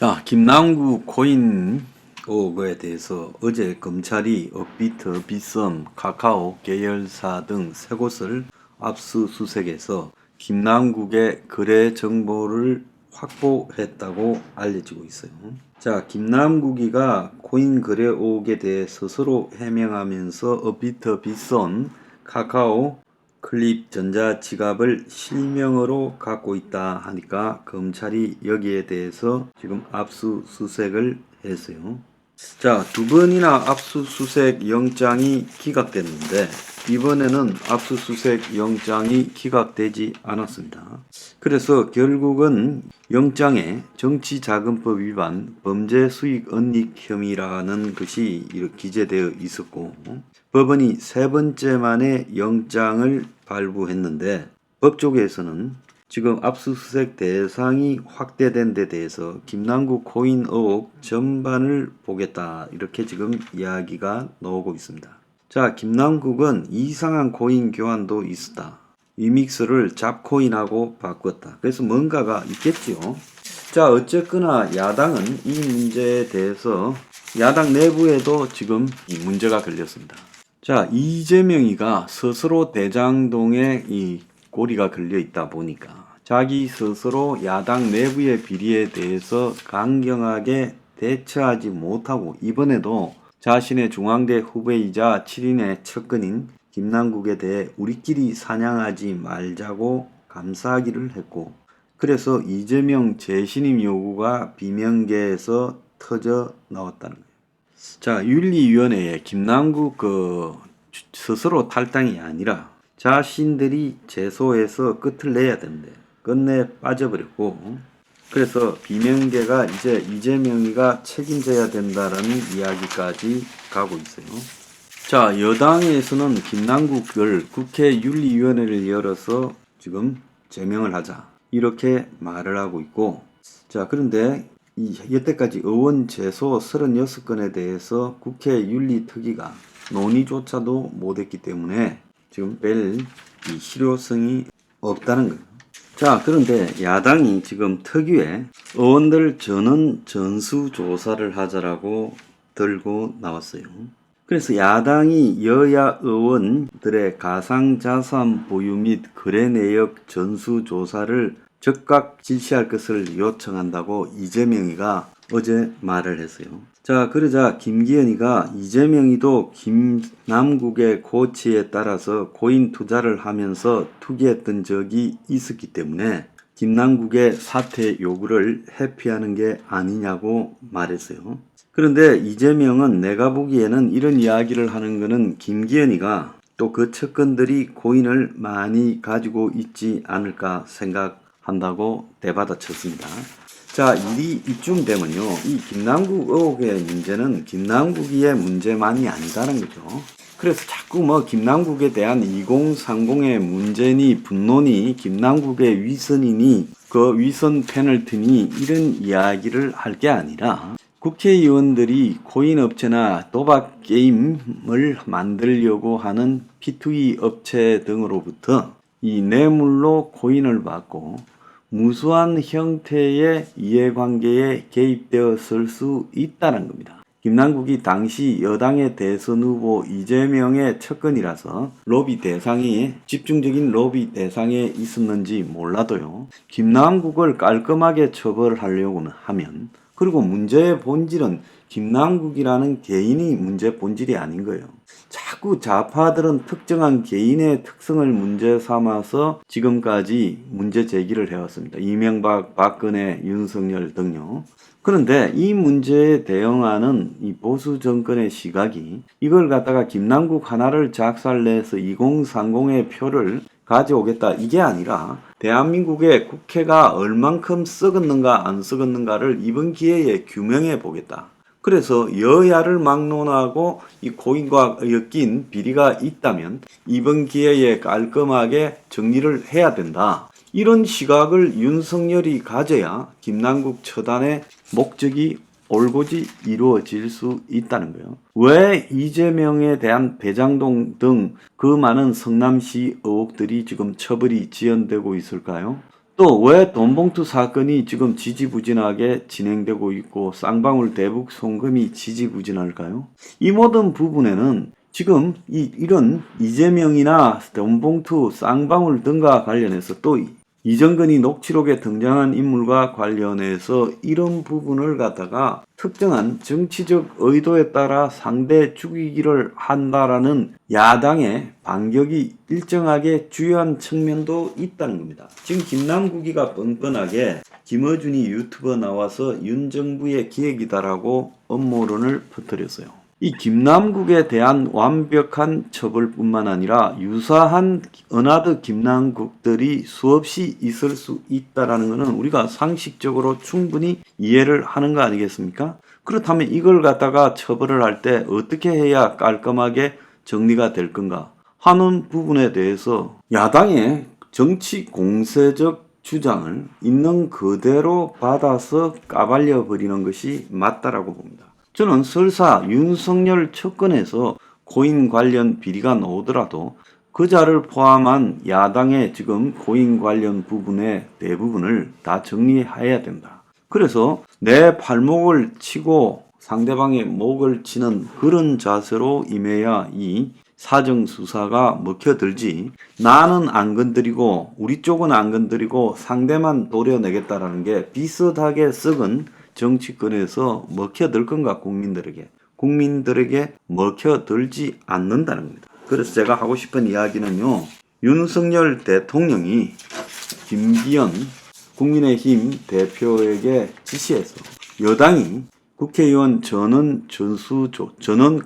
자, 김남국 코인 의혹에 대해서 어제 검찰이 업비트, 빗썸, 카카오 계열사 등 세 곳을 압수수색해서 김남국의 거래 정보를 확보했다고 알려지고 있어요. 자, 김남국이가 코인 거래 의혹에 대해 스스로 해명하면서 업비트, 빗썸, 카카오 클립 전자지갑을 실명으로 갖고 있다 하니까 검찰이 여기에 대해서 지금 압수수색을 했어요. 자, 두 번이나 압수수색 영장이 기각됐는데 이번에는 압수수색 영장이 기각되지 않았습니다. 그래서 결국은 영장에 정치자금법 위반, 범죄 수익 은닉 혐의라는 것이 이렇게 기재되어 있었고 법원이 세 번째 만에 영장을 발부했는데 법조계에서는 지금 압수수색 대상이 확대된 데 대해서 김남국 코인 의혹 전반을 보겠다 이렇게 지금 이야기가 나오고 있습니다. 자, 김남국은 이상한 코인 교환도 있었다. 위믹스를 잡코인하고 바꿨다. 그래서 뭔가가 있겠지요. 자, 어쨌거나 야당은 이 문제에 대해서 야당 내부에도 지금 이 문제가 걸렸습니다. 자, 이재명이가 스스로 대장동에 이 고리가 걸려 있다 보니까 자기 스스로 야당 내부의 비리에 대해서 강경하게 대처하지 못하고 이번에도 자신의 중앙대 후배이자 7인의 측근인 김남국에 대해 우리끼리 사냥하지 말자고 감사하기를 했고 그래서 이재명 재신임 요구가 비명계에서 터져 나왔다는 거예요. 자, 윤리위원회에 김남국 스스로 탈당이 아니라 자신들이 제소해서 끝을 내야 되는데 끝내 빠져버렸고 그래서 비명계가 이제 이재명이가 책임져야 된다라는 이야기까지 가고 있어요. 자, 여당에서는 김남국을 국회 윤리위원회를 열어서 지금 제명을 하자 이렇게 말을 하고 있고 자, 그런데 여태까지 의원 제소 36건에 대해서 국회 윤리특위가 논의조차도 못했기 때문에 지금 별 실효성이 없다는 거예요. 자, 그런데 야당이 지금 특위에 의원들 전원 전수조사를 하자라고 들고 나왔어요. 그래서 야당이 여야 의원들의 가상자산 보유 및 거래 내역 전수조사를 즉각 실시할 것을 요청한다고 이재명이가 어제 말을 했어요. 자, 그러자 김기현이가 이재명이도 김남국의 고치에 따라서 코인 투자를 하면서 투기했던 적이 있었기 때문에 김남국의 사퇴 요구를 회피하는 게 아니냐고 말했어요. 그런데 이재명은 내가 보기에는 이런 이야기를 하는 거는 김기현이가 또 그 측근들이 코인을 많이 가지고 있지 않을까 생각한다고 대받아쳤습니다. 자, 일이 이쯤 되면요. 이 김남국 의혹의 문제는 김남국의 문제만이 아니다는 거죠. 그래서 자꾸 뭐 김남국에 대한 2030의 문제니 분노니 김남국의 위선이니 그 위선 페널티니 이런 이야기를 할 게 아니라 국회의원들이 코인 업체나 도박 게임을 만들려고 하는 P2E 업체 등으로부터 이 뇌물로 코인을 받고 무수한 형태의 이해관계에 개입되었을 수 있다는 겁니다. 김남국이 당시 여당의 대선 후보 이재명의 측근이라서 로비 대상이 집중적인 로비 대상에 있었는지 몰라도요. 김남국을 깔끔하게 처벌하려고 하면 그리고 문제의 본질은 김남국이라는 개인이 문제 본질이 아닌 거예요. 자꾸 좌파들은 특정한 개인의 특성을 문제 삼아서 지금까지 문제 제기를 해왔습니다. 이명박, 박근혜, 윤석열 등요. 그런데 이 문제에 대응하는 이 보수 정권의 시각이 이걸 갖다가 김남국 하나를 작살내서 2030의 표를 가져오겠다 이게 아니라 대한민국의 국회가 얼만큼 썩었는가 안 썩었는가를 이번 기회에 규명해 보겠다. 그래서 여야를 막론하고 이 코인과 엮인 비리가 있다면 이번 기회에 깔끔하게 정리를 해야 된다. 이런 시각을 윤석열이 가져야 김남국 처단의 목적이 올곧이 이루어질 수 있다는 거예요. 왜 이재명에 대한 대장동 등 그 많은 성남시 의혹들이 지금 처벌이 지연되고 있을까요? 또 왜 돈봉투 사건이 지금 지지부진하게 진행되고 있고 쌍방울 대북 송금이 지지부진할까요? 이 모든 부분에는 지금 이런 이재명이나 돈봉투, 쌍방울 등과 관련해서 또 이정근이 녹취록에 등장한 인물과 관련해서 이런 부분을 갖다가 특정한 정치적 의도에 따라 상대 죽이기를 한다라는 야당의 반격이 일정하게 주요한 측면도 있다는 겁니다. 지금 김남국이가 뻔뻔하게 김어준이 유튜버 나와서 윤 정부의 기획이다라고 음모론을 퍼뜨렸어요. 이 김남국에 대한 완벽한 처벌뿐만 아니라 유사한 어나더 김남국들이 수없이 있을 수 있다라는 것은 우리가 상식적으로 충분히 이해를 하는 거 아니겠습니까? 그렇다면 이걸 갖다가 처벌을 할 때 어떻게 해야 깔끔하게 정리가 될 건가 하는 부분에 대해서 야당의 정치 공세적 주장을 있는 그대로 받아서 까발려 버리는 것이 맞다라고 봅니다. 저는 설사 윤석열 측근에서 고인 관련 비리가 나오더라도 그 자를 포함한 야당의 지금 고인 관련 부분의 대부분을 다 정리해야 된다. 그래서 내 발목을 치고 상대방의 목을 치는 그런 자세로 임해야 이 사정수사가 먹혀들지, 나는 안 건드리고 우리 쪽은 안 건드리고 상대만 도려내겠다라는 게 비슷하게 썩은 정치권에서 먹혀들 건가 국민들에게 먹혀들지 않는다는 겁니다. 그래서 제가 하고 싶은 이야기는요, 윤석열 대통령이 김기현 국민의힘 대표에게 지시해서 여당이 국회의원 전원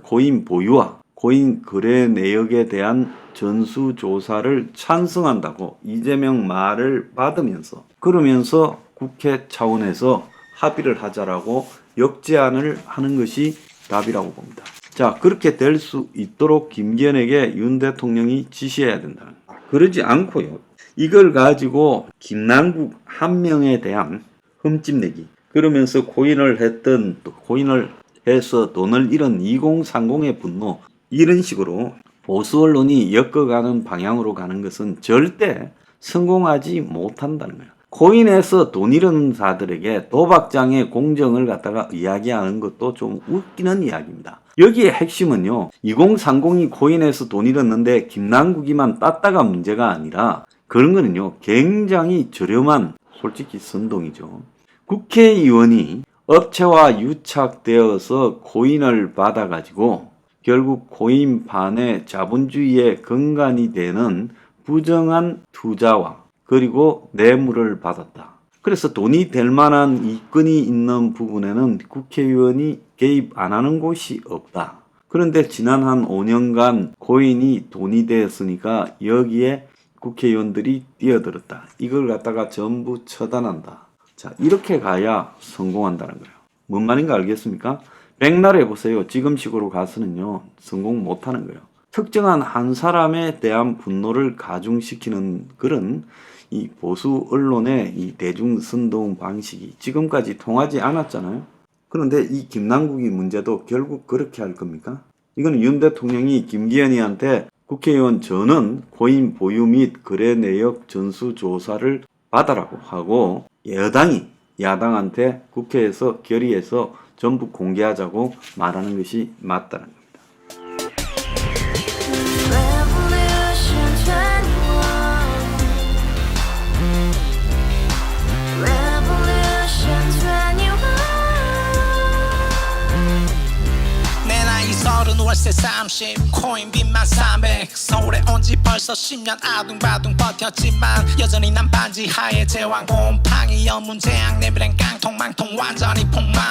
고인 보유와 고인 거래 내역에 대한 전수조사를 찬성한다고 이재명 말을 받으면서, 그러면서 국회 차원에서 합의를 하자라고 역제안을 하는 것이 답이라고 봅니다. 자, 그렇게 될 수 있도록 김기현에게 윤 대통령이 지시해야 된다는 거예요. 그러지 않고요, 이걸 가지고 김남국 한 명에 대한 흠집내기, 그러면서 고인을 했던, 또 고인을 해서 돈을 잃은 2030의 분노, 이런 식으로 보수 언론이 엮어가는 방향으로 가는 것은 절대 성공하지 못한다는 거예요. 고인에서 돈 잃은 자들에게 도박장의 공정을 갖다가 이야기하는 것도 좀 웃기는 이야기입니다. 여기에 핵심은요, 2030이 고인에서 돈 잃었는데 김남국이만 땄다가 문제가 아니라 그런 거는요, 굉장히 저렴한 솔직히 선동이죠. 국회의원이 업체와 유착되어서 고인을 받아가지고 결국 고인 반의 자본주의의 근간이 되는 부정한 투자와 그리고 뇌물을 받았다. 그래서 돈이 될 만한 이권이 있는 부분에는 국회의원이 개입 안 하는 곳이 없다. 그런데 지난 한 5년간 고인이 돈이 되었으니까 여기에 국회의원들이 뛰어들었다. 이걸 갖다가 전부 처단한다. 자, 이렇게 가야 성공한다는 거예요. 뭔 말인가 알겠습니까? 백날 해보세요. 지금식으로 가서는요, 성공 못하는 거예요. 특정한 한 사람에 대한 분노를 가중시키는 그런 이 보수 언론의 이 대중선동 방식이 지금까지 통하지 않았잖아요. 그런데 이 김남국이 문제도 결국 그렇게 할 겁니까? 이건 윤 대통령이 김기현이한테 국회의원 전원 고인 보유 및 거래 내역 전수조사를 받아라고 하고, 여당이 야당한테 국회에서 결의해서 전부 공개하자고 말하는 것이 맞다는 겁니다. 월세 30 코인빚만 300 서울에 온 지 벌써 10년 아둥바둥 버텼지만 여전히 난 반지 하에 제왕 곰팡이 연문제약 내비랑 깡통망통 완전히 폭망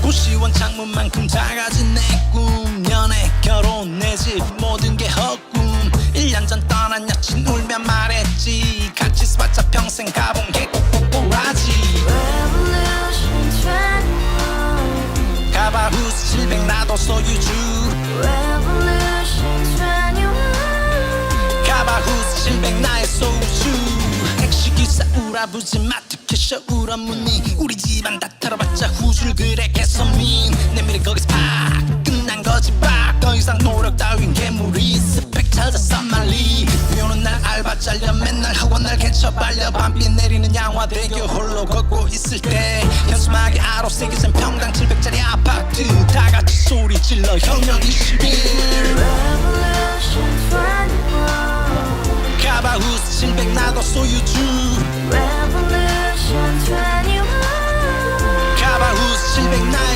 고시원 창문만큼 작아진 내 꿈 연애 결혼 내 집 모든 게 헛꿈 1년 전 떠난 여친 울며 말했지 같이 살자 평생 가본 게 꼬꼬꼬라지 가바후스 700 나도 소유주 가바후스 700 나의 소유주 택시기사 우라부지 마트캐셔 울어문니 우리 집안 다 털어봤자 후줄 그래 개선민 내 미래 거기서 팍 끝난 거지 팍 더 이상 노력 따윈 괴물이 스펙 찾아 싼말리 비오는 날 알바 잘려 맨날 학원 날 개쳐 빨려 밤비 내리는 양화대교 홀로 걷고 있을 때 현수막에 아로 새겨진 평당 700짜리 아파트 다같이 소리 질러 혁명 21 Revolution 21 가바우스 700 나도 소유주 Revolution 21 가바우스 700 나의